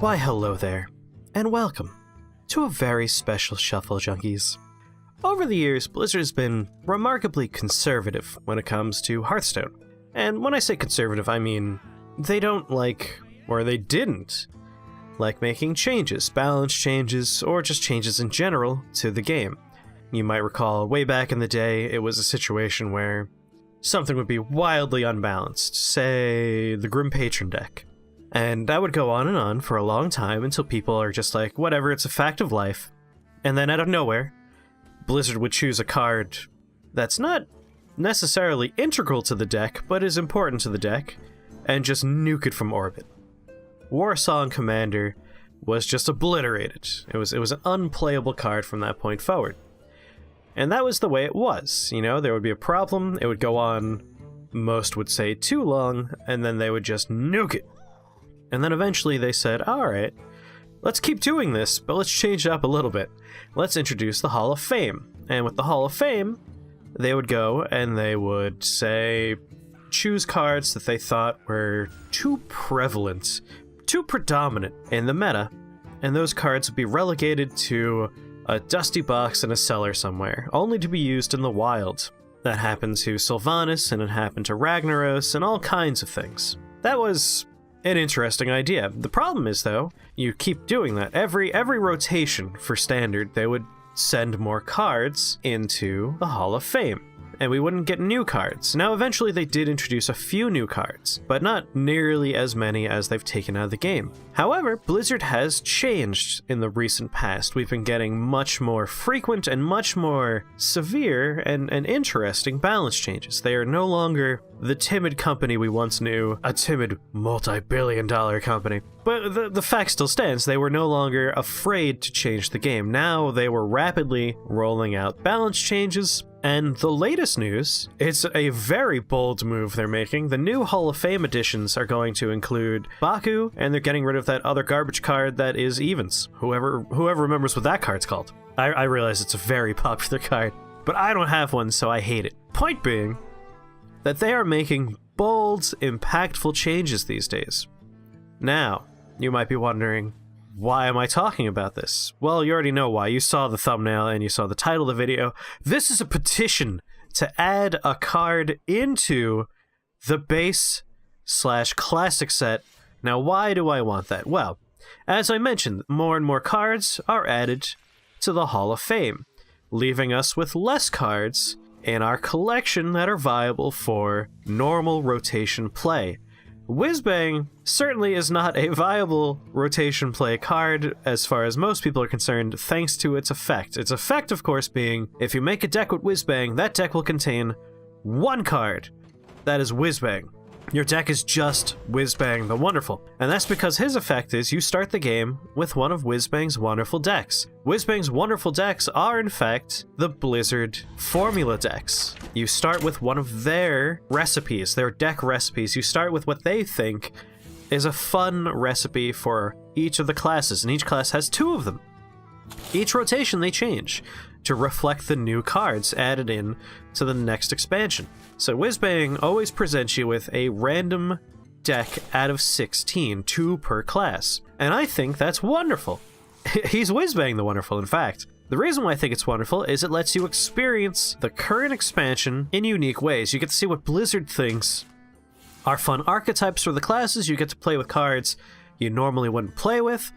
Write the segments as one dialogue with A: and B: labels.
A: Why hello there, and welcome to a very special Shuffle, Junkies. Over the years, Blizzard has been remarkably conservative when it comes to Hearthstone. And when I say conservative, I mean they don't like, or they didn't, like making changes, balance changes, or just changes in general to the game. You might recall way back in the day, it was a situation where something would be wildly unbalanced, say the Grim Patron deck. And that would go on for a long time until people are just like, whatever, it's a fact of life. And then out of nowhere, Blizzard would choose a card that's not necessarily integral to the deck, but is important to the deck, and just nuke it from orbit. Warsong Commander was just obliterated. It was an unplayable card from that point forward. And that was the way it was. You know, there would be a problem, it would go on, most would say too long, and then they would just nuke it. And then eventually they said, alright, let's keep doing this, but let's change it up a little bit. Let's introduce the Hall of Fame. And with the Hall of Fame, they would go and they would say, choose cards that they thought were too prevalent, too predominant in the meta, and those cards would be relegated to a dusty box in a cellar somewhere, only to be used in the wild. That happened to Sylvanas, and it happened to Ragnaros, and all kinds of things. That was an interesting idea. The problem is, though, you keep doing that. Every rotation for Standard, they would send more cards into the Hall of Fame, and we wouldn't get new cards. Now, eventually they did introduce a few new cards, but not nearly as many as they've taken out of the game. However, Blizzard has changed in the recent past. We've been getting much more frequent and much more severe and interesting balance changes. They are no longer the timid company we once knew, a timid multi-billion-dollar company. But the fact still stands, they were no longer afraid to change the game. Now they were rapidly rolling out balance changes, and the latest news, it's a very bold move they're making. The new Hall of Fame editions are going to include Baku, and they're getting rid of that other garbage card that is Evens. Whoever remembers what that card's called. I realize it's a very popular card, but I don't have one, so I hate it. Point being that they are making bold, impactful changes these days. Now, you might be wondering, why am I talking about this? Well, you already know why. You saw the thumbnail and you saw the title of the video. This is a petition to add a card into the base/classic set. Now, why do I want that? Well, as I mentioned, more and more cards are added to the Hall of Fame, leaving us with less cards in our collection that are viable for normal rotation play. Whizbang certainly is not a viable rotation play card as far as most people are concerned, thanks to its effect. Its effect, of course, being if you make a deck with Whizbang, that deck will contain one card. That is Whizbang. Your deck is just Whizbang the Wonderful. And that's because his effect is you start the game with one of Whizbang's wonderful decks. Whizbang's wonderful decks are, in fact, the Blizzard formula decks. You start with one of their recipes, their deck recipes. You start with what they think is a fun recipe for each of the classes, and each class has two of them. Each rotation they change to reflect the new cards added in to the next expansion. So Whizbang always presents you with a random deck out of 16, 2 per class. And I think that's wonderful. He's Whizbang the Wonderful, in fact. The reason why I think it's wonderful is it lets you experience the current expansion in unique ways. You get to see what Blizzard thinks are fun archetypes for the classes. You get to play with cards you normally wouldn't play with.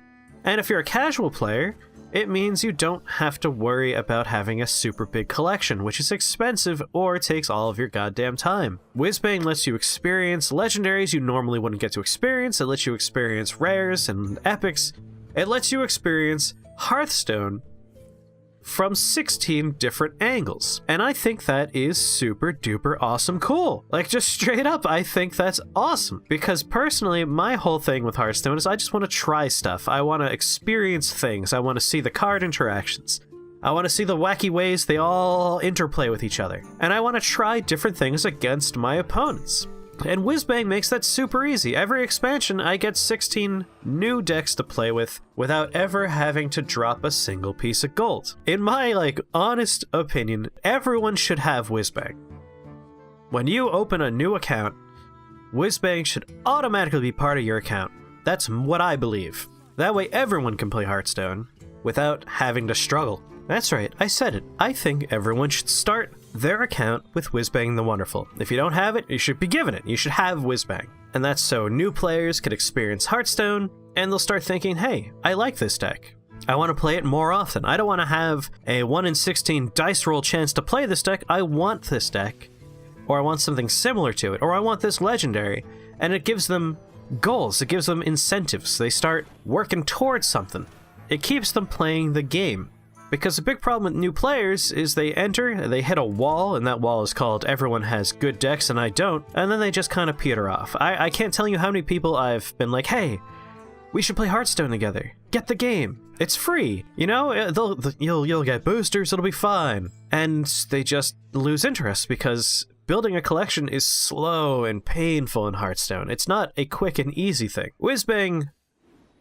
A: And if you're a casual player, it means you don't have to worry about having a super big collection, which is expensive or takes all of your goddamn time. Whizbang lets you experience legendaries you normally wouldn't get to experience. It lets you experience rares and epics. It lets you experience Hearthstone from 16 different angles. And I think that is super duper awesome cool. Like, just straight up, I think that's awesome. Because personally, my whole thing with Hearthstone is I just want to try stuff. I want to experience things. I want to see the card interactions. I want to see the wacky ways they all interplay with each other. And I want to try different things against my opponents. And Whizbang makes that super easy. Every expansion, I get 16 new decks to play with without ever having to drop a single piece of gold. In my, honest opinion, everyone should have Whizbang. When you open a new account, Whizbang should automatically be part of your account. That's what I believe. That way everyone can play Hearthstone without having to struggle. That's right, I said it. I think everyone should start their account with Whizbang the Wonderful. If you don't have it, you should be given it. You should have Whizbang. And that's so new players can experience Hearthstone, and they'll start thinking, hey, I like this deck. I want to play it more often. I don't want to have a 1 in 16 dice roll chance to play this deck. I want this deck. Or I want something similar to it. Or I want this legendary. And it gives them goals. It gives them incentives. They start working towards something. It keeps them playing the game. Because the big problem with new players is they enter, they hit a wall, and that wall is called everyone has good decks and I don't, and then they just kind of peter off. I can't tell you how many people I've been like, hey, we should play Hearthstone together. Get the game. It's free. You know, you'll get boosters, it'll be fine. And they just lose interest because building a collection is slow and painful in Hearthstone. It's not a quick and easy thing. Whizbang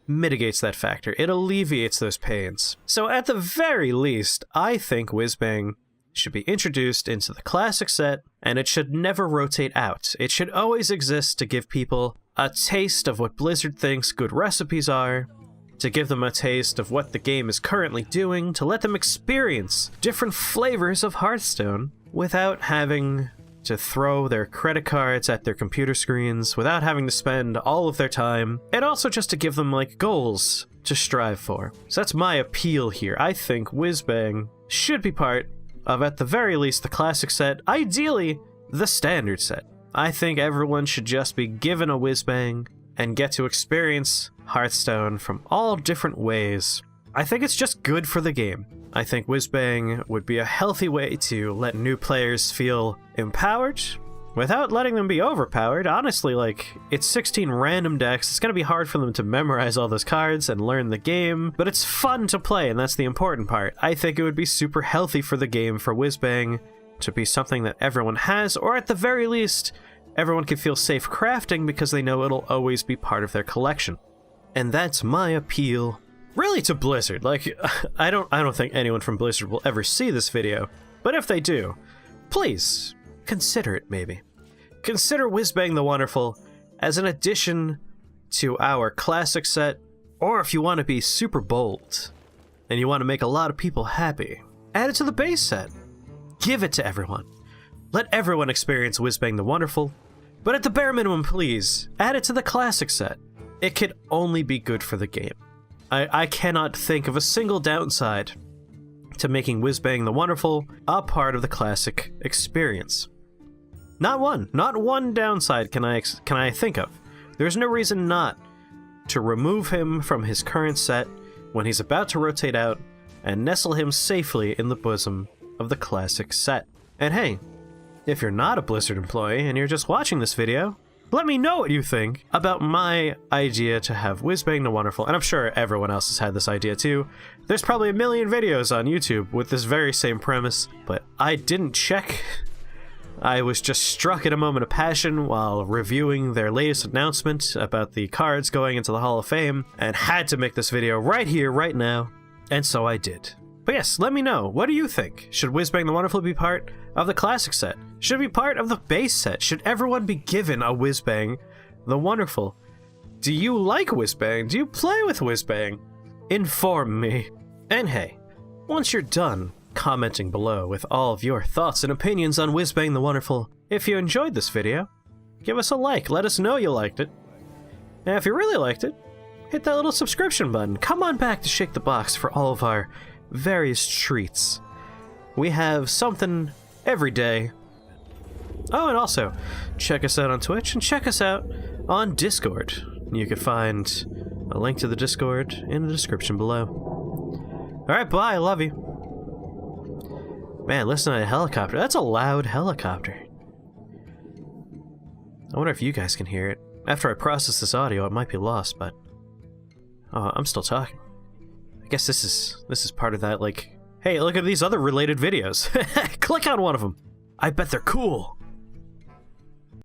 A: mitigates that factor. It alleviates those pains. So at the very least, I think Whizbang should be introduced into the classic set, and it should never rotate out. It should always exist to give people a taste of what Blizzard thinks good recipes are, to give them a taste of what the game is currently doing, to let them experience different flavors of Hearthstone without having to throw their credit cards at their computer screens, without having to spend all of their time, and also just to give them, like, goals to strive for. So that's my appeal here. I think Whizbang should be part of, at the very least, the classic set, ideally, the standard set. I think everyone should just be given a Whizbang and get to experience Hearthstone from all different ways. I think it's just good for the game. I think Whizbang would be a healthy way to let new players feel empowered without letting them be overpowered. Honestly, like, it's 16 random decks. It's going to be hard for them to memorize all those cards and learn the game, but it's fun to play, and that's the important part. I think it would be super healthy for the game for Whizbang to be something that everyone has, or at the very least, everyone can feel safe crafting because they know it'll always be part of their collection. And that's my appeal. Really to Blizzard. Like, I don't think anyone from Blizzard will ever see this video, but if they do, please consider it maybe. Consider Whizbang the Wonderful as an addition to our classic set, or if you want to be super bold and you want to make a lot of people happy, add it to the base set. Give it to everyone. Let everyone experience Whizbang the Wonderful, but at the bare minimum, please, add it to the classic set. It could only be good for the game. I cannot think of a single downside to making Whizbang the Wonderful a part of the classic experience. Not one downside can I think of. There's no reason not to remove him from his current set when he's about to rotate out and nestle him safely in the bosom of the classic set. And hey, if you're not a Blizzard employee and you're just watching this video, let me know what you think about my idea to have Whizbang the Wonderful, and I'm sure everyone else has had this idea too. There's probably a million videos on YouTube with this very same premise, but I didn't check. I was just struck at a moment of passion while reviewing their latest announcement about the cards going into the Hall of Fame, and had to make this video right here, right now, and so I did. But yes, let me know. What do you think? Should Whizbang the Wonderful be part of the classic set? Should it be part of the base set? Should everyone be given a Whizbang the Wonderful? Do you like Whizbang? Do you play with Whizbang? Inform me. And hey, once you're done commenting below with all of your thoughts and opinions on Whizbang the Wonderful, if you enjoyed this video, give us a like. Let us know you liked it. And if you really liked it, hit that little subscription button. Come on back to Shake the Box for all of our various treats. We have something every day. Oh, and also, check us out on Twitch and check us out on Discord. You can find a link to the Discord in the description below. Alright, bye, I love you. Man, listen to that helicopter. That's a loud helicopter. I wonder if you guys can hear it. After I process this audio, it might be lost, but... oh, I'm still talking. I guess this is part of that, like, hey, look at these other related videos. Click on one of them. I bet they're cool.